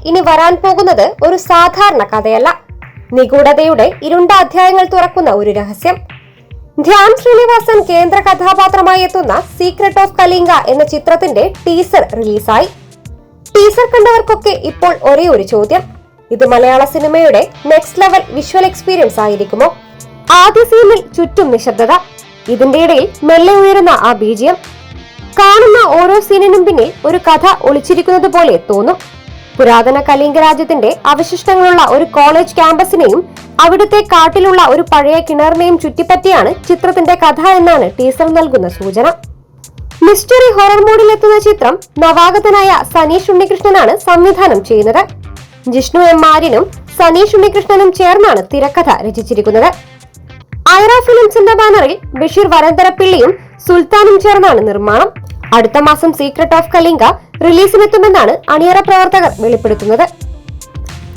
ഇനി വരാൻ പോകുന്നത് ഒരു സാധാരണ കഥയല്ല, നിഗൂഢതയുടെ ഇരുണ്ട അധ്യായങ്ങൾ തുറക്കുന്ന ഒരു രഹസ്യം. ധ്യാൻ ശ്രീനിവാസൻ കേന്ദ്ര കഥാപാത്രമായി എത്തുന്ന സീക്രട്ട് ഓഫ് കലിംഗ എന്ന ചിത്രത്തിന്റെ ടീസർ റിലീസായി. ടീസർ കണ്ടവർക്കൊക്കെ ഇപ്പോൾ ഒരേ ഒരു ചോദ്യം: ഇത് മലയാള സിനിമയുടെ നെക്സ്റ്റ് ലെവൽ വിഷ്വൽ എക്സ്പീരിയൻസ് ആയിരിക്കുമോ? ആദ്യ സീനിൽ ചുറ്റും നിശബ്ദത, ഇതിന്റെ ഇടയിൽ മെല്ലെ ഉയരുന്ന ആ ബീജിയം. കാണുന്ന ഓരോ സീനിനും പിന്നിൽ ഒരു കഥ ഒളിച്ചിരിക്കുന്നത് പോലെ തോന്നും. പുരാതന കലിംഗ രാജ്യത്തിന്റെ അവശിഷ്ടങ്ങളുള്ള ഒരു കോളേജ് ക്യാമ്പസിനെയും അവിടുത്തെ കാട്ടിലുള്ള ഒരു പഴയ കിണറിനെയും ചുറ്റിപ്പറ്റിയാണ് ചിത്രത്തിന്റെ കഥ എന്നാണ് ടീസർ നൽകുന്ന സൂചന. മിസ്റ്ററി ഹൊറർ മൂഡിലെത്തുന്ന ചിത്രം നവാഗതനായ സനീഷ് ഉണ്ണികൃഷ്ണനാണ് സംവിധാനം ചെയ്യുന്നത്. ജിഷ്ണു എം ആര്യനും സനീഷ് ഉണ്ണികൃഷ്ണനും ചേർന്നാണ് തിരക്കഥ രചിച്ചിരിക്കുന്നത്. ഐറ ഫിലിംസിന്റെ ബാനറിൽ ബഷീർ വരന്തരപ്പിള്ളിയും സുൽത്താനും ചേർന്നാണ് നിർമ്മാണം. അടുത്ത മാസം സീക്രട്ട് ഓഫ് കലിംഗ റിലീസിനെത്തുമെന്നാണ് അണിയറ പ്രവർത്തകർ വെളിപ്പെടുത്തുന്നത്.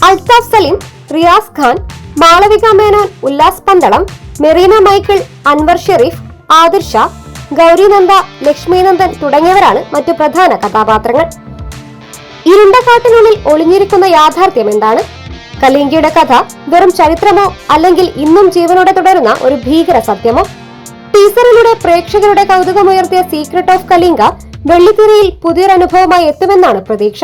അൽതാഫ് സലീം, റിയാസ് ഖാൻ, മാളവിക മേനോൻ, ഉല്ലാസ് പന്തളം, മെറീന മൈക്കിൾ, അൻവർ ഷെരീഫ്, ആദിർ ഷാ, ഗൗരി നന്ദ, ലക്ഷ്മി നന്ദൻ തുടങ്ങിയവരാണ് മറ്റു പ്രധാന കഥാപാത്രങ്ങൾ. ഇരുണ്ട കാട്ടിനുള്ളിൽ ഒളിഞ്ഞിരിക്കുന്ന യാഥാർത്ഥ്യം എന്താണ്? കലിംഗയുടെ കഥ വെറും ചരിത്രമോ അല്ലെങ്കിൽ ഇന്നും ജീവനോടെ തുടരുന്ന ഒരു ഭീകര സത്യമോ? ടീസറിലൂടെ പ്രേക്ഷകരുടെ കൗതുകമുയർത്തിയ സീക്രട്ട് ഓഫ് കലിംഗ വെള്ളിത്തിരയിൽ പുതിയൊരനുഭവമായി എത്തുമെന്നാണ് പ്രതീക്ഷ.